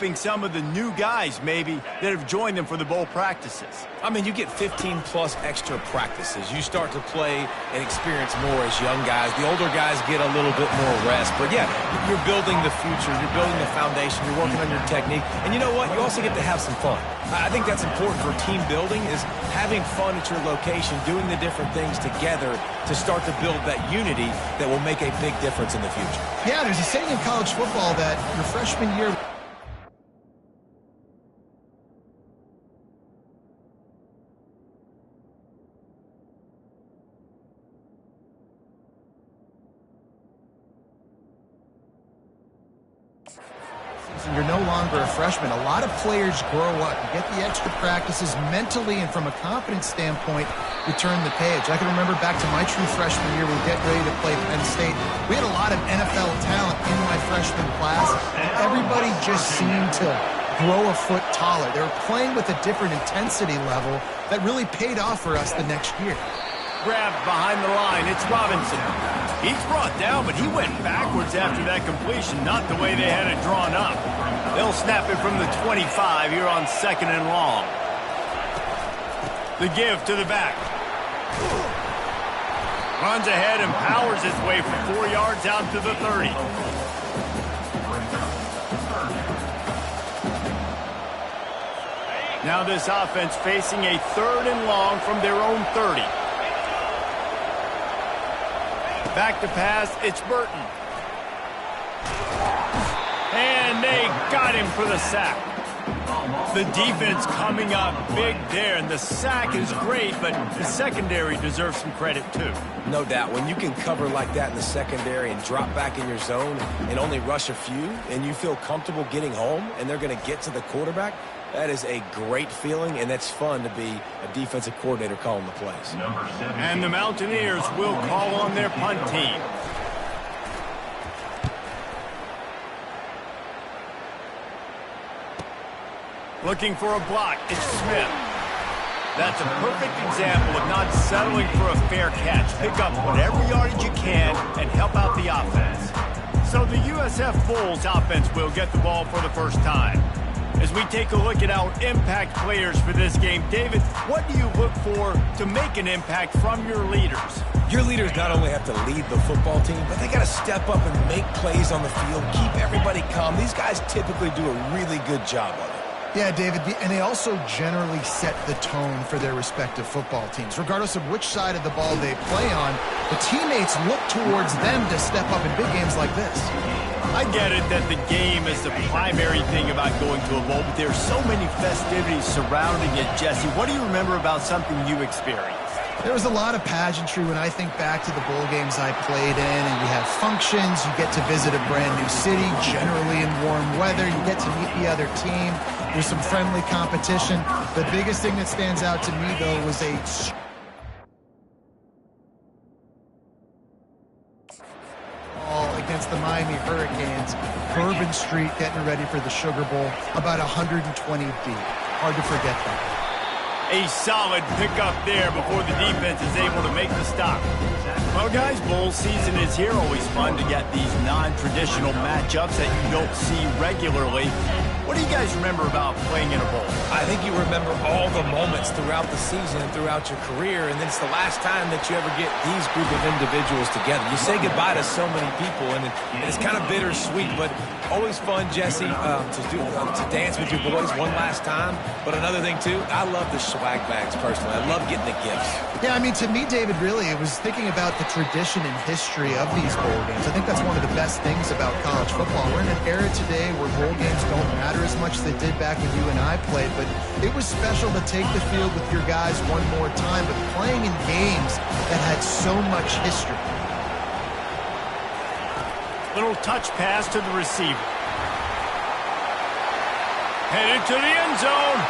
developing some of the new guys, maybe, that have joined them for the bowl practices. I mean, you get 15-plus extra practices. You start to play and experience more as young guys. The older guys get a little bit more rest. But, yeah, you're building the future. You're building the foundation. You're working on your technique. And you know what? You also get to have some fun. I think that's important for team building is having fun at your location, doing the different things together to start to build that unity that will make a big difference in the future. Yeah, there's a saying in college football that your freshman year... You're no longer a freshman. A lot of players grow up. You get the extra practices mentally, and from a confidence standpoint, you turn the page. I can remember back to my true freshman year, we were getting ready to play Penn State. We had a lot of NFL talent in my freshman class, and everybody just seemed to grow a foot taller. They were playing with a different intensity level that really paid off for us the next year. Grabbed behind the line, it's Robinson. He's brought down, but he went backwards after that completion, not the way they had it drawn up. They'll snap it from the 25 here on 2nd and long. The give to the back. Runs ahead and powers his way for 4 yards out to the 30. Now this offense facing a 3rd and long from their own 30. Back to pass, it's Burton. And they got him for the sack. The defense coming up big there, and the sack is great, but the secondary deserves some credit too. No doubt. When you can cover like that in the secondary and drop back in your zone and only rush a few, and you feel comfortable getting home, and they're going to get to the quarterback, that is a great feeling, and that's fun to be a defensive coordinator calling the plays. And the Mountaineers will call on their punt team. Looking for a block, it's Smith. That's a perfect example of not settling for a fair catch. Pick up whatever yardage you can and help out the offense. So the USF Bulls offense will get the ball for the first time. As we take a look at our impact players for this game, David, what do you look for to make an impact from your leaders? Your leaders not only have to lead the football team, but they got to step up and make plays on the field, keep everybody calm. These guys typically do a really good job of it. Yeah, David, and they also generally set the tone for their respective football teams. Regardless of which side of the ball they play on, the teammates look towards them to step up in big games like this. I get it that the game is the primary thing about going to a bowl, but there's so many festivities surrounding it, Jesse. What do you remember about something you experienced? There was a lot of pageantry when I think back to the bowl games I played in, and you have functions, you get to visit a brand new city, generally in warm weather, you get to meet the other team, there's some friendly competition. The biggest thing that stands out to me, though, was against the Miami Hurricanes, Bourbon Street getting ready for the Sugar Bowl, about 120 deep. Hard to forget that. A solid pickup there before the defense is able to make the stop. Well, guys, bowl season is here. Always fun to get these non-traditional matchups that you don't see regularly. What do you guys remember about playing in a bowl? I think you remember all the moments throughout the season and throughout your career, and then it's the last time that you ever get these group of individuals together. You say goodbye to so many people, and it's kind of bittersweet, but always fun, Jesse, to dance with your boys one last time. But another thing, too, I love the swag bags, personally. I love getting the gifts. Yeah, I mean, to me, David, really, it was thinking about the tradition and history of these bowl games. I think that's one of the best things about college football. We're in an era today where bowl games don't matter as much as they did back when you and I played, but it was special to take the field with your guys one more time, but playing in games that had so much history. Little touch pass to the receiver. Headed to the end zone.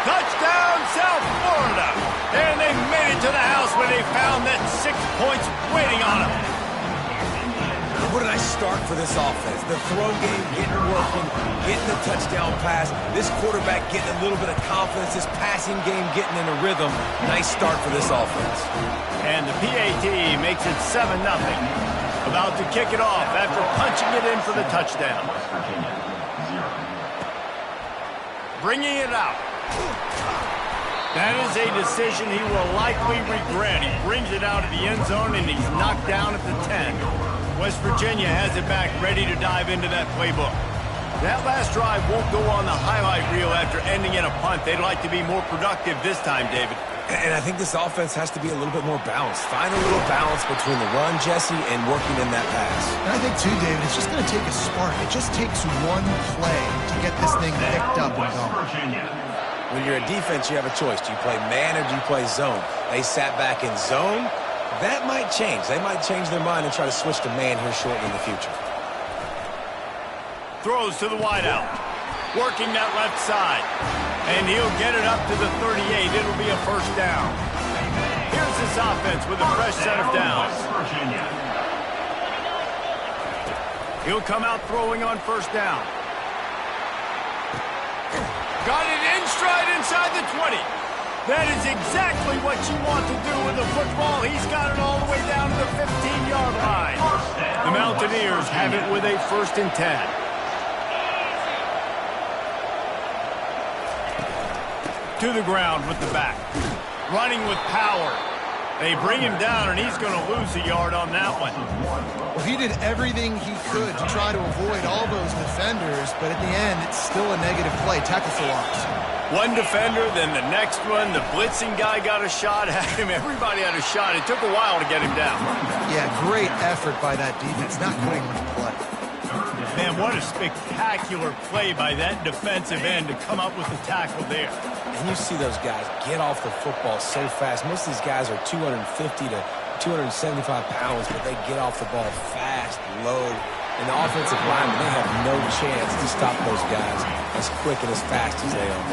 Touchdown, South Florida. And they made it to the house where they found that 6 points waiting on them. Where did I start for this offense? The throw game getting working, getting the touchdown pass, this quarterback getting a little bit of confidence, this passing game getting in a rhythm. Nice start for this offense. And the PAT makes it 7-0. About to kick it off after punching it in for the touchdown. bringing it out. That is a decision he will likely regret. He brings it out of the end zone, and he's knocked down at the 10. West Virginia has it back, ready to dive into that playbook. That last drive won't go on the highlight reel after ending in a punt. They'd like to be more productive this time, David. And I think this offense has to be a little bit more balanced. Find a little balance between the run, Jesse, and working in that pass. And I think, too, David, it's just going to take a spark. It just takes one play to get this thing picked up and going. When you're a defense, you have a choice. Do you play man or do you play zone? They sat back in zone. That might change. They might change their mind and try to switch to man here shortly in the future. Throws to the wideout. Working that left side. And he'll get it up to the 38. It'll be a first down. Here's this offense with a fresh set of downs. He'll come out throwing on first down. Got it in stride inside the 20. That is exactly what you want to do with a football. He's got it all the way down to the 15-yard line. The Mountaineers have it with a 1st and 10. To the ground with the back. Running with power. They bring him down, and he's going to lose a yard on that one. Well, he did everything he could to try to avoid all those defenders, but at the end, it's still a negative play. Tackle for loss. One defender, then the next one. The blitzing guy got a shot at him. Everybody had a shot. It took a while to get him down. Yeah, great effort by that defense, not quitting on the play. Man, what a spectacular play by that defensive end to come up with the tackle there. And you see those guys get off the football so fast. Most of these guys are 250 to 275 pounds, but they get off the ball fast, low. And the offensive linemen, they have no chance to stop those guys as quick and as fast as they are.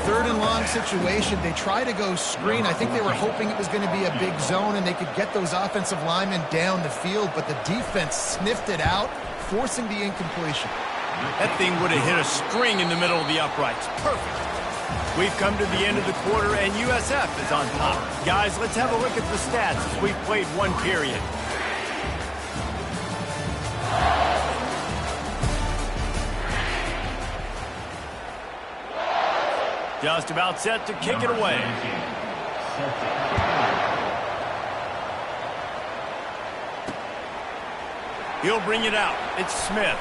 3rd and long situation. They try to go screen. I think they were hoping it was going to be a big zone and they could get those offensive linemen down the field, but the defense sniffed it out, forcing the incompletion. That thing would have hit a string in the middle of the uprights. Perfect. We've come to the end of the quarter, and USF is on top. Guys, let's have a look at the stats as we've played one period. Just about set to kick it away. He'll bring it out. It's Smith.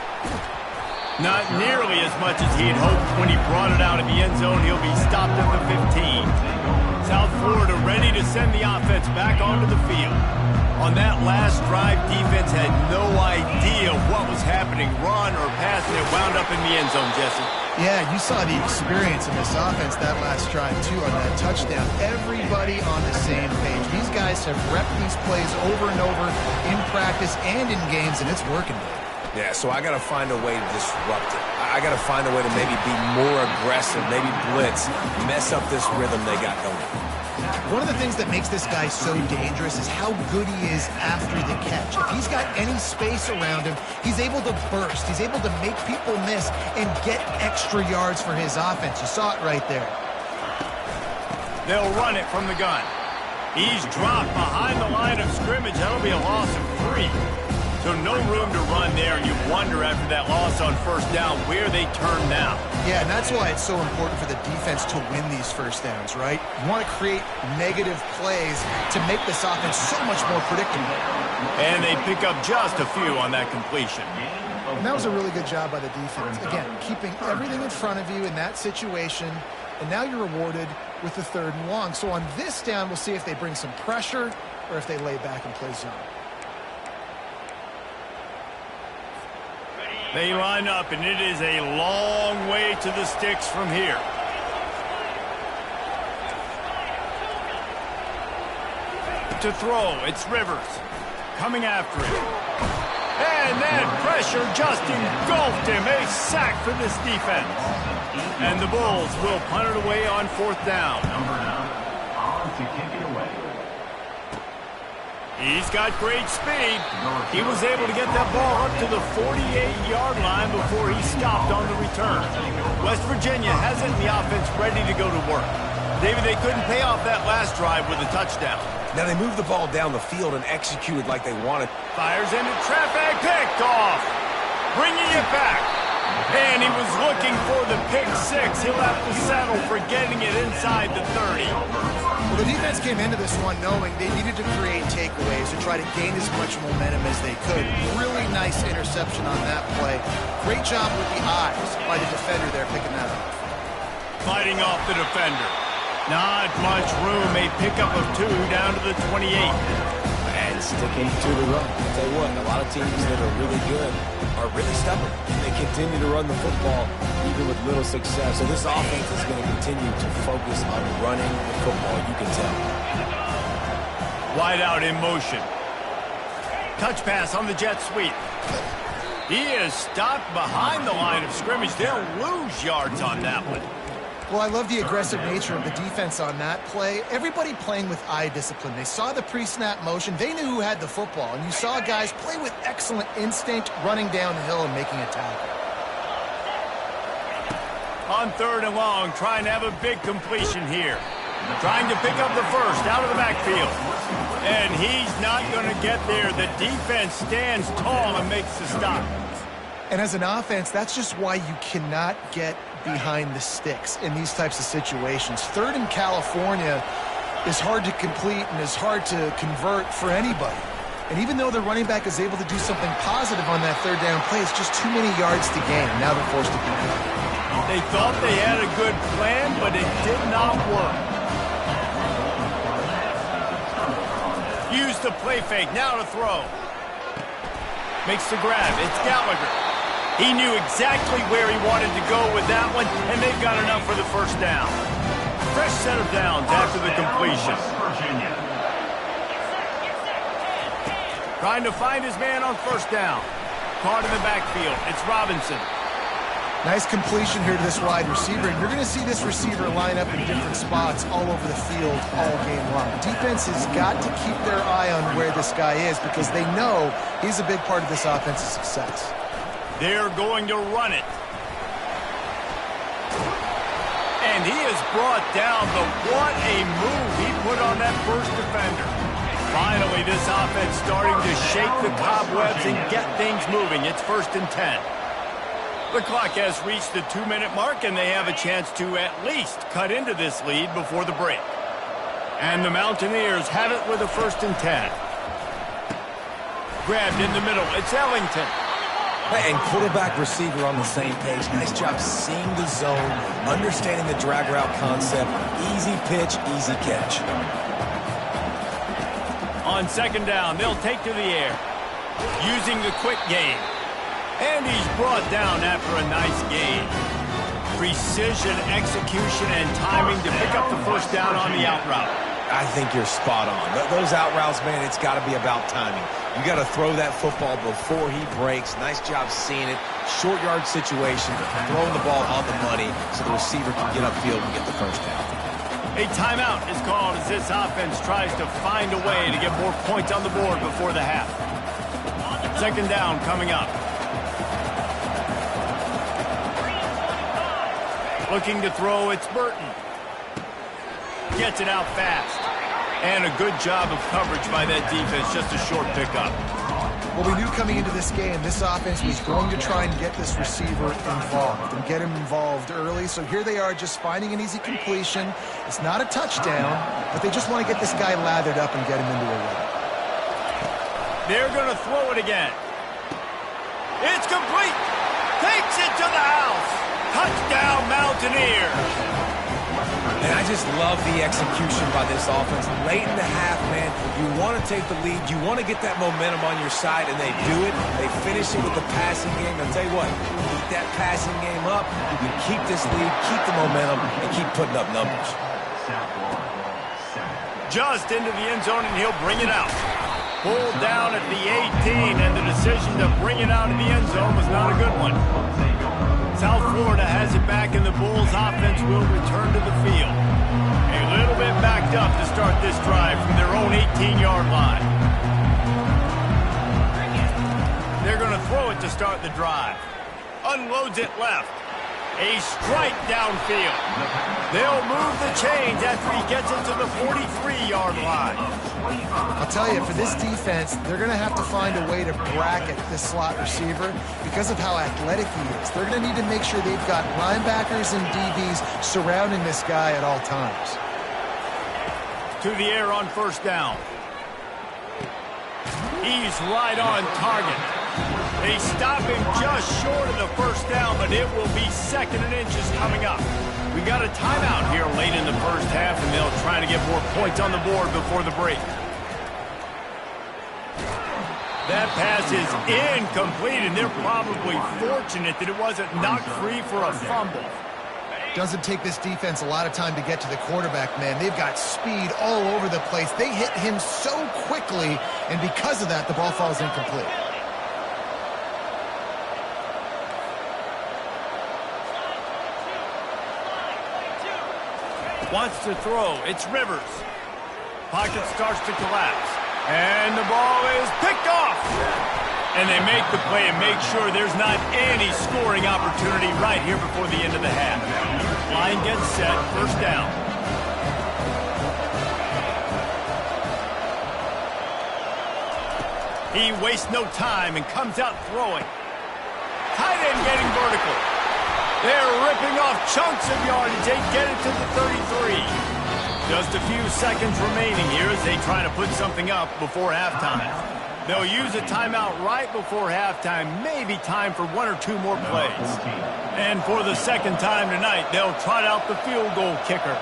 Not nearly as much as he had hoped when he brought it out of the end zone. He'll be stopped at the 15. South Florida ready to send the offense back onto the field. On that last drive, defense had no idea what was happening, run or pass, and it wound up in the end zone, Jesse. Yeah, you saw the experience in this offense that last drive, too, on that touchdown. Everybody on the same page. These guys have repped these plays over and over in practice and in games, and it's working. Yeah, so I got to find a way to disrupt it. I got to find a way to maybe be more aggressive, maybe blitz, mess up this rhythm they got going. One of the things that makes this guy so dangerous is how good he is after the catch. If he's got any space around him, he's able to burst. He's able to make people miss and get extra yards for his offense. You saw it right there. They'll run it from the gun. He's dropped behind the line of scrimmage. That'll be a loss of 3. So no room to run there, and you wonder after that loss on first down where they turn now. Yeah, and that's why it's so important for the defense to win these first downs, right? You want to create negative plays to make this offense so much more predictable. And they pick up just a few on that completion. And that was a really good job by the defense. Again, keeping everything in front of you in that situation, and now you're rewarded with the 3rd and long. So on this down, we'll see if they bring some pressure or if they lay back and play zone. They line up, and it is a long way to the sticks from here. To throw, it's Rivers. Coming after him. And that pressure just engulfed him. A sack for this defense. And the Bulls will punt it away on 4th down. Number 9 on to kick it away. He's got great speed. He was able to get that ball up to the 48-yard line before he stopped on the return. West Virginia has it in the offense ready to go to work. David, they couldn't pay off that last drive with a touchdown. Now they moved the ball down the field and executed like they wanted. Fires into traffic, picked off. Bringing it back. And he was looking for the pick six. He'll have to settle for getting it inside the 30. Well, the defense came into this one knowing they needed to create takeaways to try to gain as much momentum as they could. Really nice interception on that play. Great job with the eyes by the defender there picking that up. Fighting off the defender. Not much room. A pickup of 2 down to the 28. And sticking to the run. I'll tell you what, a lot of teams that are really good are really stubborn. They continue to run the football even with little success. So this offense is going to continue to focus on running the football, you can tell. Wide out in motion. Touch pass on the jet sweep. He is stopped behind the line of scrimmage. They'll lose yards on that one. Well, I love the aggressive nature of the defense on that play. Everybody playing with eye discipline. They saw the pre-snap motion. They knew who had the football. And you saw guys play with excellent instinct, running downhill and making a tackle. On 3rd and long, trying to have a big completion here. Trying to pick up the first out of the backfield. And he's not going to get there. The defense stands tall and makes the stop. And as an offense, that's just why you cannot get behind the sticks in these types of situations. 3rd in California is hard to complete and is hard to convert for anybody. And even though the running back is able to do something positive on that 3rd down play, it's just too many yards to gain. Now they're forced to pick it up. They thought they had a good plan, but it did not work. Use the play fake, now to throw. Makes the grab, it's Gallagher. He knew exactly where he wanted to go with that one, and they've got enough for the first down. Fresh set of downs after the completion. Trying to find his man on 1st down. Caught in the backfield, it's Robinson. Nice completion here to this wide receiver, and you're going to see this receiver line up in different spots all over the field all game long. Defense has got to keep their eye on where this guy is because they know he's a big part of this offense's success. They're going to run it. And he is brought down, but what a move he put on that first defender. Finally, this offense starting to shake the cobwebs and get things moving. It's 1st and 10. The clock has reached the 2-minute mark, and they have a chance to at least cut into this lead before the break. And the Mountaineers have it with a 1st and 10. Grabbed in the middle. It's Ellington. And quarterback receiver on the same page. Nice job seeing the zone, understanding the drag route concept. Easy pitch, easy catch. On 2nd down, they'll take to the air. Using the quick game. And he's brought down after a nice gain. Precision, execution, and timing to pick up the first down on the out route. I think you're spot on. Those out routes, man, it's got to be about timing. You got to throw that football before he breaks. Nice job seeing it. Short yard situation, throwing the ball on the money so the receiver can get upfield and get the first down. A timeout is called as this offense tries to find a way to get more points on the board before the half. 2nd down coming up. Looking to throw, it's Burton. Gets it out fast. And a good job of coverage by that defense, just a short pickup. Well, we knew coming into this game, this offense was going to try and get this receiver involved and get him involved early. So here they are just finding an easy completion. It's not a touchdown, but they just want to get this guy lathered up and get him into a run. They're going to throw it again. It's complete. Takes it to the house. Touchdown, Mountaineers. And I just love the execution by this offense. Late in the half, man, you want to take the lead. You want to get that momentum on your side, and they do it. They finish it with the passing game. I'll tell you what, keep that passing game up. You can keep this lead, keep the momentum, and keep putting up numbers. Just into the end zone, and he'll bring it out. Pulled down at the 18, and the decision to bring it out of the end zone was not a good one. South Florida has it back, and the Bulls offense will return to the field. A little bit backed up to start this drive from their own 18-yard line. They're going to throw it to start the drive. Unloads it left. A strike downfield. They'll move the chains after he gets into the 43-yard line. I'll tell you, for this defense, they're going to have to find a way to bracket this slot receiver because of how athletic he is. They're going to need to make sure they've got linebackers and DBs surrounding this guy at all times. To the air on first down. He's right on target. They stop him just short of the first down, but it will be second and inches coming up. We got a timeout here late in the first half, and they'll try to get more points on the board before the break. That pass is incomplete, and they're probably fortunate that it wasn't knocked free for a fumble. Doesn't take this defense a lot of time to get to the quarterback, man. They've got speed all over the place. They hit him so quickly, and because of that, the ball falls incomplete. Wants to throw. It's Rivers. Pocket starts to collapse. And the ball is picked off. And they make the play and make sure there's not any scoring opportunity right here before the end of the half. Line gets set. First down. He wastes no time and comes out throwing. Tight end getting vertical. They're ripping off chunks of yardage. They get it to the 33. Just a few seconds remaining here as they try to put something up before halftime. They'll use a timeout right before halftime. Maybe time for one or two more plays. And for the second time tonight, they'll trot out the field goal kicker.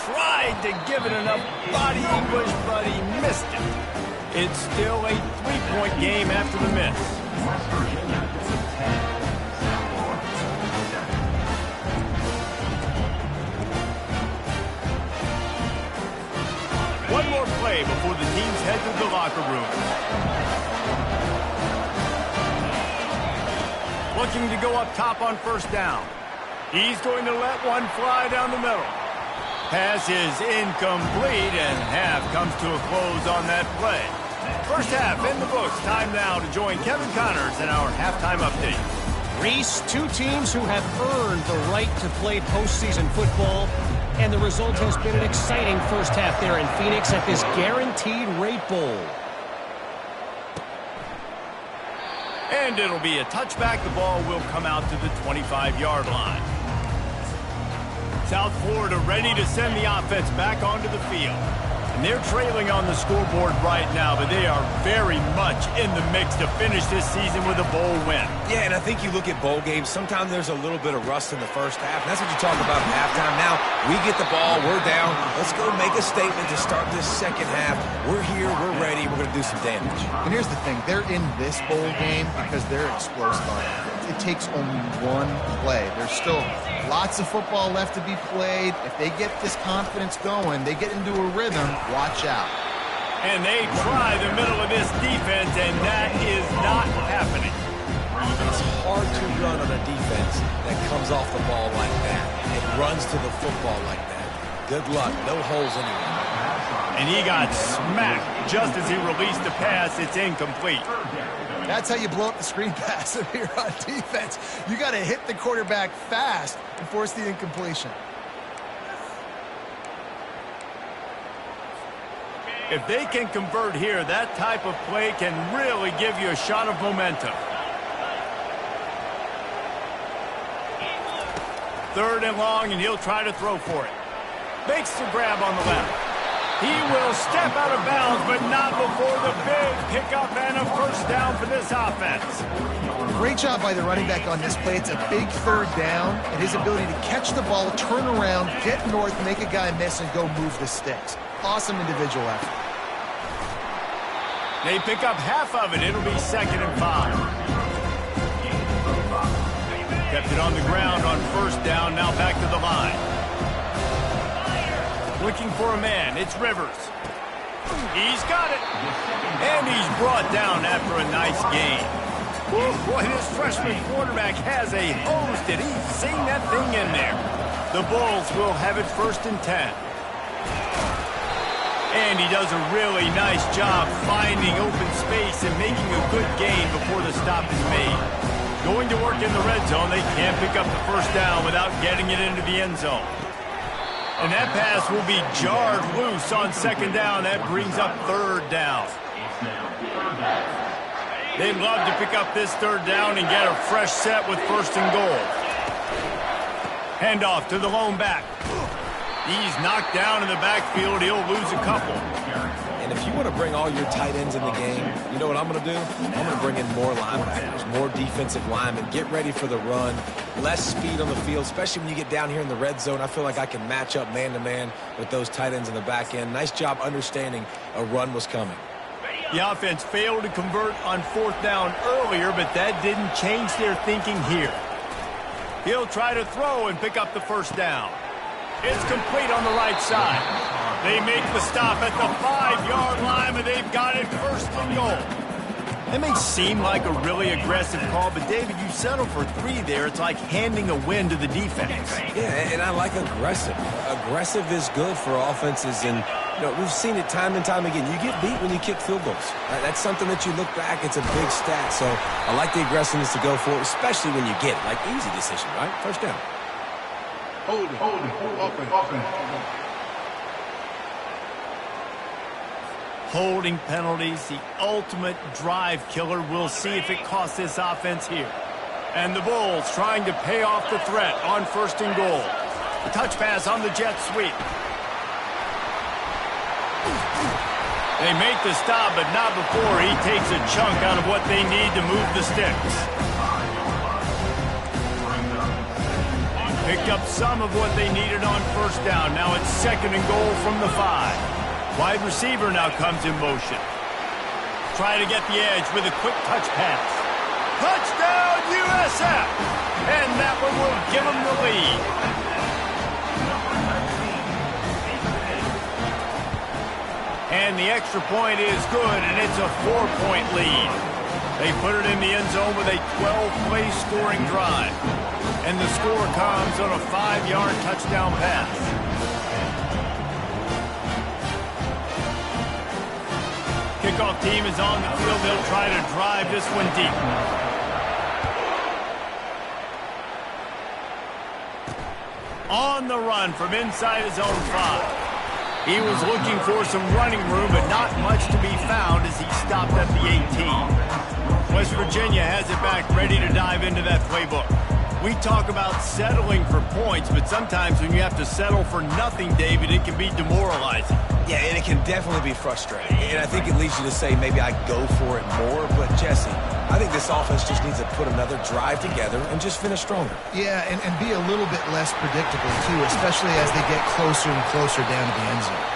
Tried to give it enough body English, but he missed it. It's still a three-point game after the miss. One more play before the teams head to the locker room. Looking to go up top on first down. He's going to let one fly down the middle. Pass is incomplete, and half comes to a close on that play. First half in the books. Time now to join Kevin Connors in our halftime update. Reese, two teams who have earned the right to play postseason football, and the result has been an exciting first half there in Phoenix at this Guaranteed Rate Bowl. And it'll be a touchback. The ball will come out to the 25-yard line. South Florida ready to send the offense back onto the field. And they're trailing on the scoreboard right now, but they are very much in the mix to finish this season with a bowl win. Yeah, and I think you look at bowl games, sometimes there's a little bit of rust in the first half. And that's what you talk about at halftime. Now, we get the ball, we're down. Let's go make a statement to start this second half. We're here, we're ready, we're going to do some damage. And here's the thing, they're in this bowl game because they're explosive on offense. It takes only one play. There's still lots of football left to be played. If they get this confidence going, they get into a rhythm, watch out. And they try the middle of this defense, and that is not happening. It's hard to run on a defense that comes off the ball like that. It runs to the football like that. Good luck. No holes anywhere. And he got smacked just as he released the pass. It's incomplete. That's how you blow up the screen pass if you're on defense. You got to hit the quarterback fast and force the incompletion. If they can convert here, that type of play can really give you a shot of momentum. Third and long, and he'll try to throw for it. Makes the grab on the left. He will step out of bounds, but not before the big pickup and a first down for this offense. Great job by the running back on this play. It's a big third down, and his ability to catch the ball, turn around, get north, make a guy miss, and go move the sticks. Awesome individual effort. They pick up half of it. It'll be 2nd and 5. Kept it on the ground on first down. Now back to the line. Looking for a man. It's Rivers. He's got it. And he's brought down after a nice gain. Woo, boy, this freshman quarterback has a hose. Did he sing that thing in there? The Bulls will have it 1st and 10. And he does a really nice job finding open space and making a good gain before the stop is made. Going to work in the red zone. They can't pick up the first down without getting it into the end zone. And that pass will be jarred loose on second down. That brings up third down. They'd love to pick up this third down and get a fresh set with first and goal. Handoff to the lone back. He's knocked down in the backfield. He'll lose a couple. And if you want to bring all your tight ends in the game, you know what I'm going to do? I'm going to bring in more linebackers, more defensive linemen, get ready for the run, less speed on the field, especially when you get down here in the red zone. I feel like I can match up man-to-man with those tight ends in the back end. Nice job understanding a run was coming. The offense failed to convert on fourth down earlier, but that didn't change their thinking here. He'll try to throw and pick up the first down. It's complete on the right side. They make the stop at the 5-yard line, and they've got it first and goal. That may seem like a really aggressive call, but David, you settle for 3 there. It's like handing a win to the defense. Yeah, and I like aggressive. Aggressive is good for offenses, and we've seen it time and time again. You get beat when you kick field goals. That's something that you look back, it's a big stat. So I like the aggressiveness to go for it, especially when you get it. Like, easy decision, right? First down. Hold it. Offense. Holding penalties, the ultimate drive killer. We'll see if it costs this offense here. And the Bulls trying to pay off the threat on first and goal. The touch pass on the jet sweep. They make the stop, but not before he takes a chunk out of what they need to move the sticks. Picked up some of what they needed on first down. Now it's second and goal from the 5. Wide receiver now comes in motion. Try to get the edge with a quick touch pass. Touchdown, USF! And that one will give them the lead. And the extra point is good, and it's a 4-point lead. They put it in the end zone with a 12-play scoring drive. And the score comes on a 5-yard touchdown pass. Kickoff team is on the field. They'll try to drive this one deep. On the run from inside his own 5. He was looking for some running room, but not much to be found as he stopped at the 18. West Virginia has it back, ready to dive into that playbook. We talk about settling for points, but sometimes when you have to settle for nothing, David, it can be demoralizing. Yeah, and it can definitely be frustrating. And I think it leads you to say maybe I go for it more. But, Jesse, I think this offense just needs to put another drive together and just finish stronger. Yeah, and be a little bit less predictable, too, especially as they get closer and closer down to the end zone.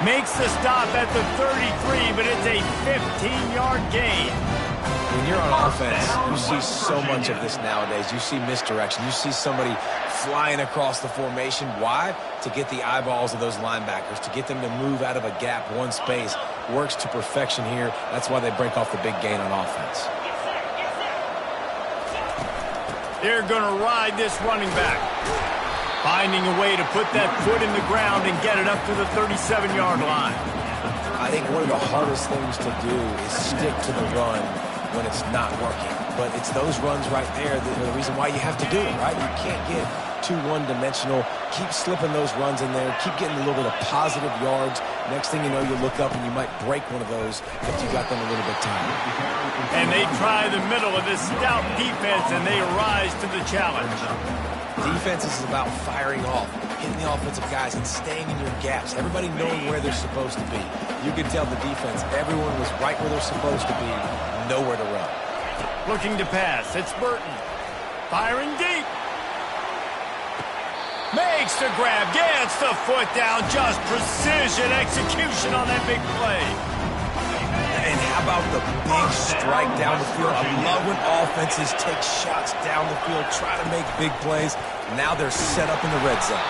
Makes the stop at the 33, but it's a 15-yard gain. When you're on offense, you see so much of this nowadays. You see misdirection. You see somebody flying across the formation. Why? To get the eyeballs of those linebackers, to get them to move out of a gap, one space. Works to perfection here. That's why they break off the big gain on offense. They're going to ride this running back. Finding a way to put that foot in the ground and get it up to the 37-yard line. I think one of the hardest things to do is stick to the run when it's not working. But it's those runs right there that are the reason why you have to do it, right? You can't get too one-dimensional. Keep slipping those runs in there. Keep getting a little bit of positive yards. Next thing you know, you look up and you might break one of those if you got them a little bit tired. And they try the middle of this stout defense, and they rise to the challenge. Defense is about firing off, hitting the offensive guys, and staying in your gaps. Everybody knowing where they're supposed to be. You could tell the defense, everyone was right where they're supposed to be, nowhere to run. Looking to pass. It's Burton. Firing deep. Makes the grab. Gets the foot down. Just precision execution on that big play. And how about the big strike down the field? I love when offenses take shots down the field, try to make big plays. Now they're set up in the red zone.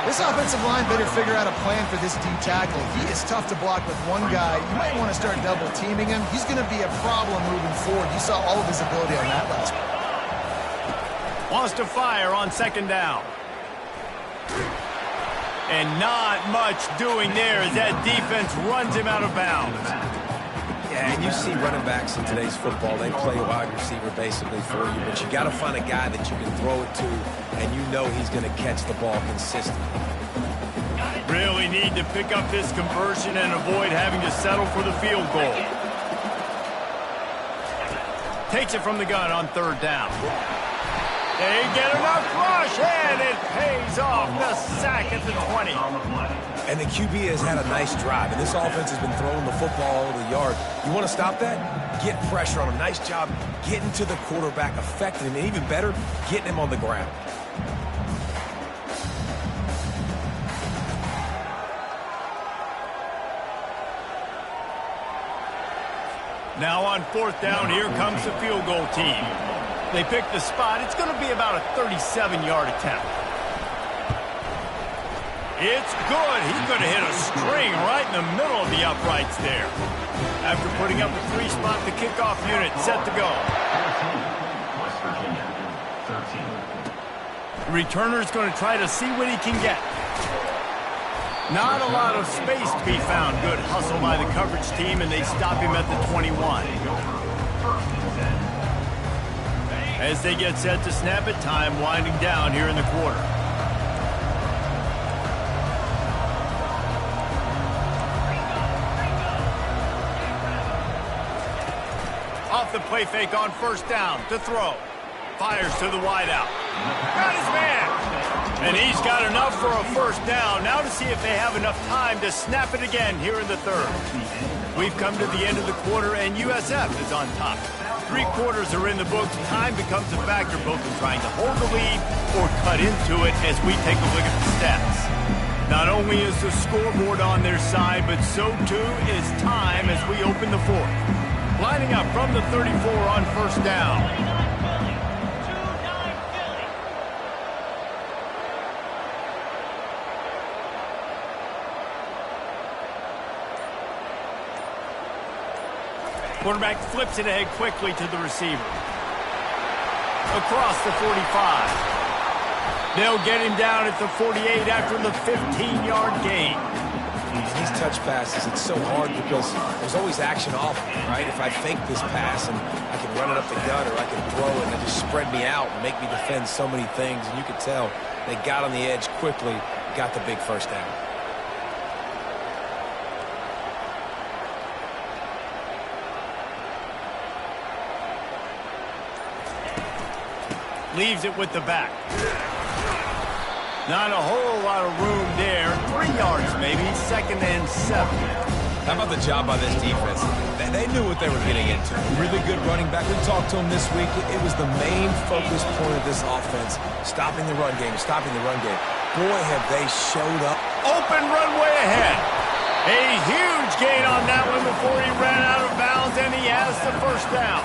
This offensive line better figure out a plan for this D tackle. He is tough to block with one guy. You might want to start double-teaming him. He's going to be a problem moving forward. You saw all of his ability on that last one. Wants to fire on second down. And not much doing there as that defense runs him out of bounds. Yeah, and you see running backs in today's football, they play a wide receiver basically for you, but you got to find a guy that you can throw it to, and you know he's going to catch the ball consistently. really need to pick up this conversion and avoid having to settle for the field goal. Takes it from the gun on third down. They get enough rush, and it pays off. The sack at the 20. And the QB has had a nice drive, and this offense has been throwing the football over the yard. You want to stop that? Get pressure on him. Nice job getting to the quarterback, affecting him, and even better, getting him on the ground. Now on fourth down, here comes the field goal team. They pick the spot. It's going to be about a 37-yard attempt. It's good. He could have hit a string right in the middle of the uprights there. After putting up a 3-spot, the kickoff unit set to go. The returner's going to try to see what he can get. Not a lot of space to be found. Good hustle by the coverage team, and they stop him at the 21. As they get set to snap it, time winding down here in the quarter. Off the play fake on first down to throw. Fires to the wideout. Got his man. And he's got enough for a first down. Now to see if they have enough time to snap it again here in the third. We've come to the end of the quarter, and USF is on top. 3 quarters are in the books. Time becomes a factor both in trying to hold the lead or cut into it as we take a look at the stats. Not only is the scoreboard on their side, but so too is time as we open the fourth. Lining up from the 34 on first down. Quarterback flips it ahead quickly to the receiver. Across the 45. They'll get him down at the 48 after the 15-yard gain. These touch passes, it's so hard because there's always action off, right? If I fake this pass and I can run it up the gut or I can throw it and it just spread me out and make me defend so many things. And you could tell they got on the edge quickly, got the big first down. Leaves it with the back. Not a whole lot of room there. 3 yards maybe. 2nd and 7. How about the job by this defense? They knew what they were getting into. Really good running back. We talked to him this week. It was the main focus point of this offense. Stopping the run game, stopping the run game. Boy, have they showed up. Open runway ahead. A huge gain on that one before he ran out of bounds, and he has the first down.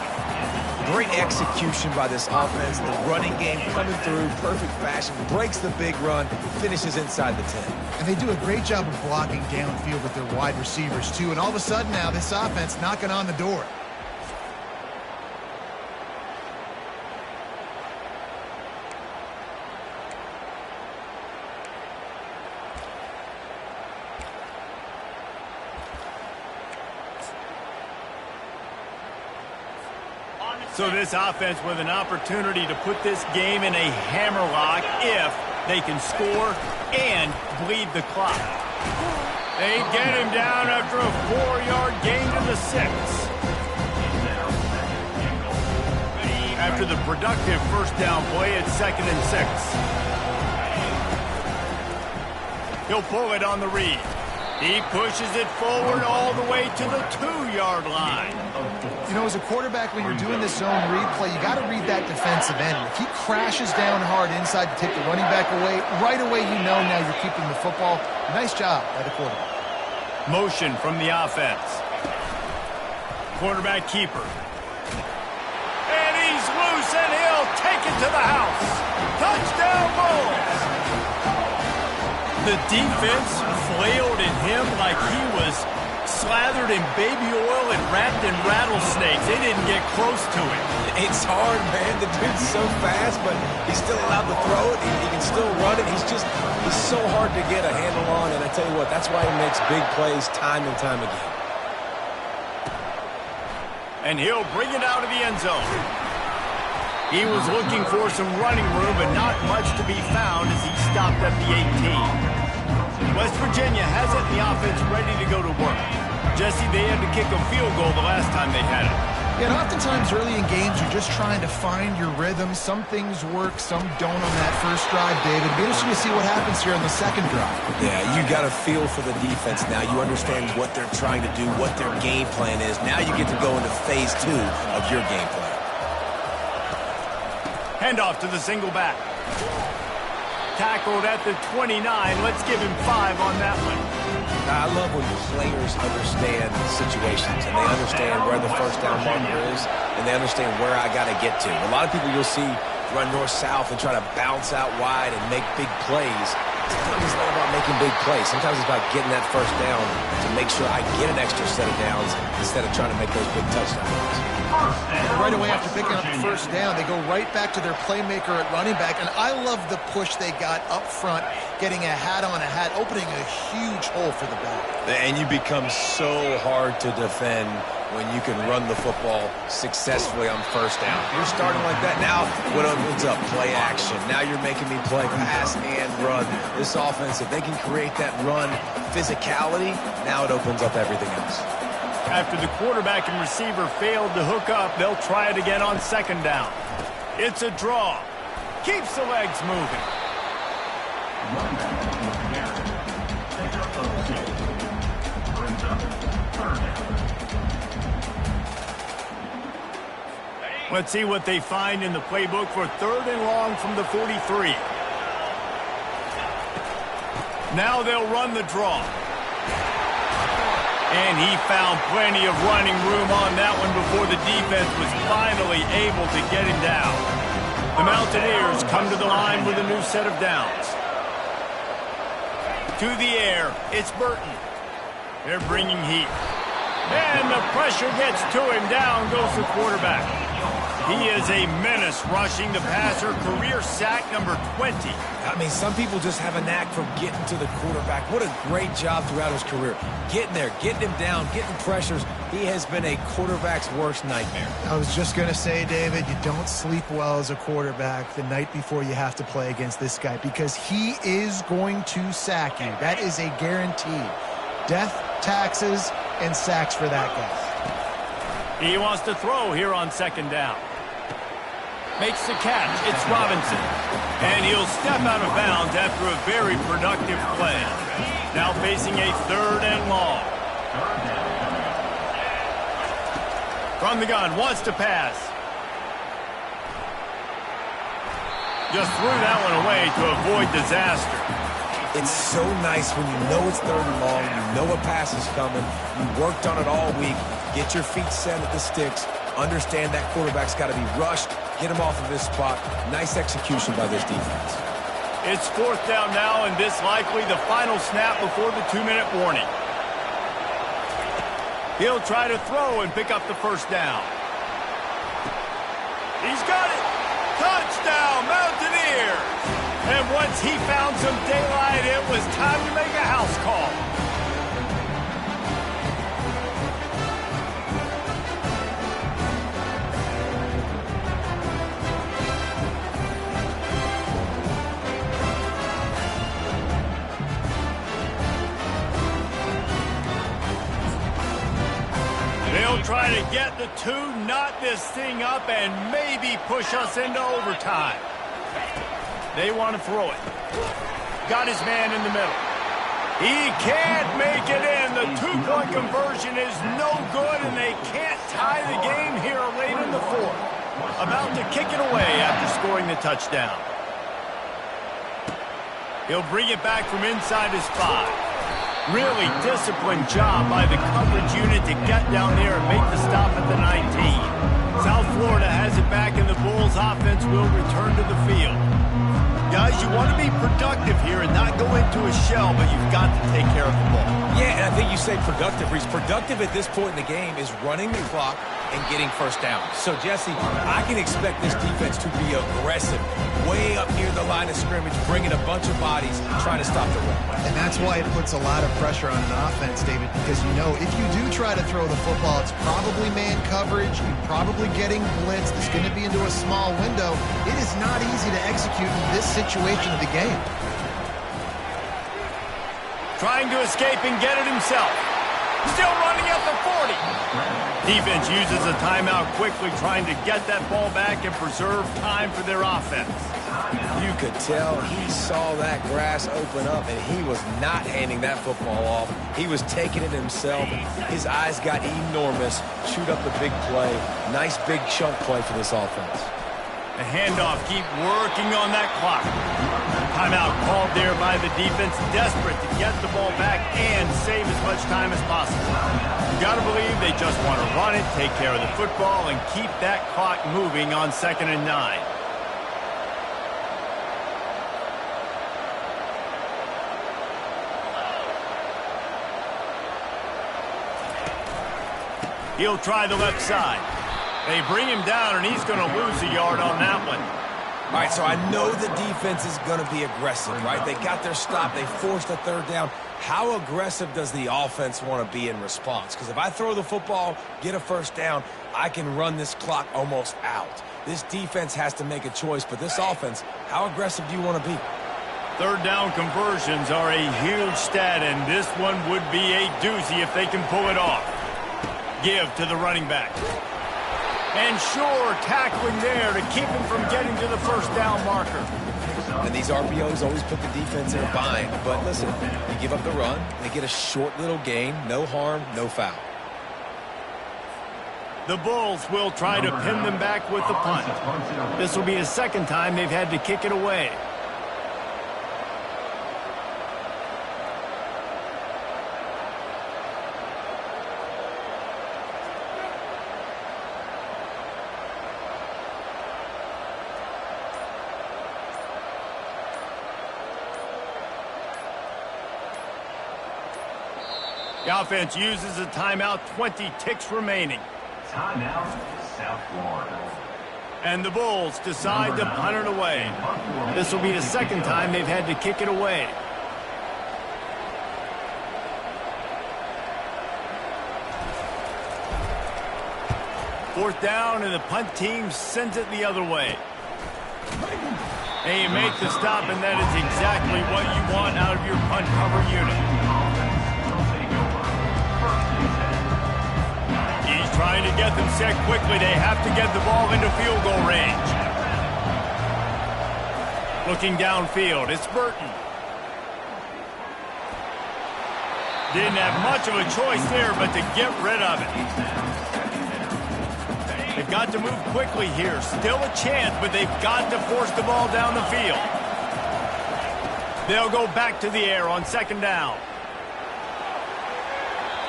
Great execution by this offense. The running game coming through, perfect fashion, breaks the big run, finishes inside the 10. And they do a great job of blocking downfield with their wide receivers, too. And all of a sudden now, this offense knocking on the door. So this offense with an opportunity to put this game in a hammerlock if they can score and bleed the clock. They get him down after a 4-yard gain to the 6. After the productive first down play, it's 2nd and 6. He'll pull it on the read. He pushes it forward all the way to the 2-yard line. You know, as a quarterback, when you're doing this zone read play, you got to read that defensive end. If he crashes down hard inside to take the running back away, right away you know now you're keeping the football. Nice job by the quarterback. Motion from the offense. Quarterback keeper. And he's loose, and he'll take it to the house. Touchdown, Bulls! The defense flailed at him like he was slathered in baby oil and wrapped in rattlesnakes. They didn't get close to him. It's hard, man. The dude's so fast, but he's still allowed to throw it. He can still run it. He's so hard to get a handle on, and I tell you what, that's why he makes big plays time and time again. And he'll bring it out of the end zone. He was looking for some running room, but not much to be found as he stopped at the 18. West Virginia has it, and the offense ready to go to work. Jesse, they had to kick a field goal the last time they had it. Yeah, and oftentimes early in games, you're just trying to find your rhythm. Some things work, some don't on that first drive, David. It'll be interesting to see what happens here on the second drive. Yeah, you got a feel for the defense now. You understand what they're trying to do, what their game plan is. Now you get to go into phase 2 of your game plan. Handoff to the single back. Tackled at the 29. Let's give him 5 on that one. I love when players understand situations and they understand where the first down marker is and they understand where I got to get to. A lot of people you'll see run north-south and try to bounce out wide and make big plays. Sometimes it's not about making big plays. Sometimes it's about getting that first down to make sure I get an extra set of downs instead of trying to make those big touchdowns. Right away after picking up the first down, they go right back to their playmaker at running back. And I love the push they got up front, getting a hat on a hat, opening a huge hole for the back. And you become so hard to defend when you can run the football successfully on first down. You're starting like that. Now what opens up? Play action. Now you're making me play pass and run. This offense, if they can create that run physicality, now it opens up everything else. After the quarterback and receiver failed to hook up, they'll try it again on second down. It's a draw. Keeps the legs moving. Let's see what they find in the playbook for 3rd and long from the 43. Now they'll run the draw. And he found plenty of running room on that one before the defense was finally able to get him down. The Mountaineers come to the line with a new set of downs. To the air, it's Burton. They're bringing heat. And the pressure gets to him. Down goes the quarterback. He is a menace rushing the passer. Career sack number 20. I mean, some people just have a knack for getting to the quarterback. What a great job throughout his career. Getting there, getting him down, getting pressures. He has been a quarterback's worst nightmare. I was just going to say, David, you don't sleep well as a quarterback the night before you have to play against this guy because he is going to sack you. That is a guarantee. Death, taxes, and sacks for that guy. He wants to throw here on second down. Makes the catch. It's Robinson. And he'll step out of bounds after a very productive play. Now facing a 3rd and long. From the gun, wants to pass. Just threw that one away to avoid disaster. It's so nice when you know it's 3rd and long, you know a pass is coming, you worked on it all week, get your feet set at the sticks, understand that quarterback's got to be rushed, get him off of this spot. Nice execution by this defense. It's 4th down now, and this likely the final snap before the 2-minute warning. He'll try to throw and pick up the first down. He's got it! Touchdown, Mountaineers! And once he found some daylight, it was time to make a house call. They'll try to get the 2, knot this thing up, and maybe push us into overtime. They want to throw it. Got his man in the middle. He can't make it in. The 2-point conversion is no good, and they can't tie the game here late in the 4th. About to kick it away after scoring the touchdown. He'll bring it back from inside his 5. Really disciplined job by the coverage unit to get down there and make the stop at the 19. South Florida has it back, and the Bulls offense will return to the field. Guys, you want to be productive here and not go into a shell, but you've got to take care of the ball. Yeah, and I think you say productive. He's productive at this point in the game is running the clock and getting first down. So, Jesse, I can expect this defense to be aggressive, way up near the line of scrimmage, bringing a bunch of bodies, trying to stop the run. And that's why it puts a lot of pressure on an offense, David, because you know if you do try to throw the football, it's probably man coverage, you're probably getting blitzed, it's going to be into a small window. It is not easy to execute in this situation of the game. Trying to escape and get it himself. Still running at the 40. Defense uses a timeout quickly, trying to get that ball back and preserve time for their offense. You could tell he saw that grass open up, and he was not handing that football off. He was taking it himself. His eyes got enormous. Chewed up the big play. Nice big chunk play for this offense. The handoff, keep working on that clock. Timeout called there by the defense, desperate to get the ball back and save as much time as possible. You got to believe they just want to run it, take care of the football, and keep that clock moving on 2nd and 9. He'll try the left side. They bring him down, and he's going to lose a yard on that one. All right, so I know the defense is going to be aggressive, right? They got their stop. They forced a 3rd down. How aggressive does the offense want to be in response? Because if I throw the football, get a 1st down, I can run this clock almost out. This defense has to make a choice, but this offense, how aggressive do you want to be? 3rd down conversions are a huge stat, and this one would be a doozy if they can pull it off. Give to the running back. And sure, tackling there to keep him from getting to the 1st down marker. And these RPOs always put the defense in a bind. But listen, you give up the run, they get a short little gain, no harm, no foul. The Bulls will try to pin them back with the punt. This will be the 2nd time they've had to kick it away. The offense uses a timeout, 20 ticks remaining. Timeout, South Florida. And the Bulls decide to punt it away. This will be the 2nd time they've had to kick it away. Fourth down, and the punt team sends it the other way. And you make the stop, and that is exactly what you want out of your punt cover unit. He's trying to get them set quickly. They have to get the ball into field goal range. Looking downfield, it's Burton. Didn't have much of a choice there, but to get rid of it. They've got to move quickly here. Still a chance, but they've got to force the ball down the field. They'll go back to the air on 2nd down.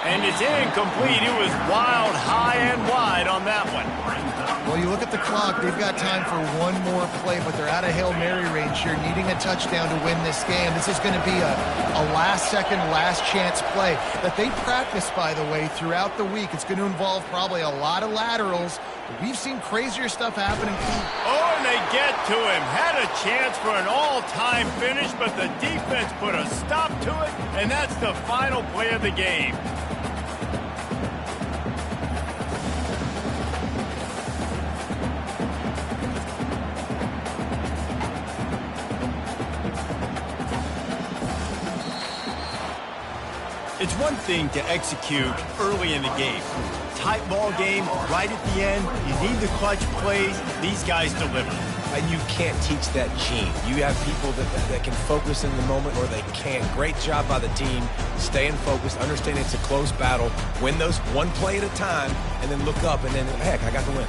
And it's incomplete. It was wild, high and wide on that one. Well, you look at the clock. They've got time for one more play, but they're out of Hail Mary range here, needing a touchdown to win this game. This is going to be a last-second, last-chance play that they practice, by the way, throughout the week. It's going to involve probably a lot of laterals. We've seen crazier stuff happening. Oh, and they get to him. Had a chance for an all-time finish, but the defense put a stop to it, and that's the final play of the game. It's one thing to execute early in the game. Tight ball game, right at the end, you need the clutch plays. These guys deliver. And you can't teach that gene. You have people that can focus in the moment or they can't. Great job by the team, staying focused, understanding it's a close battle, win those one play at a time, and then look up and then, heck, I got the win.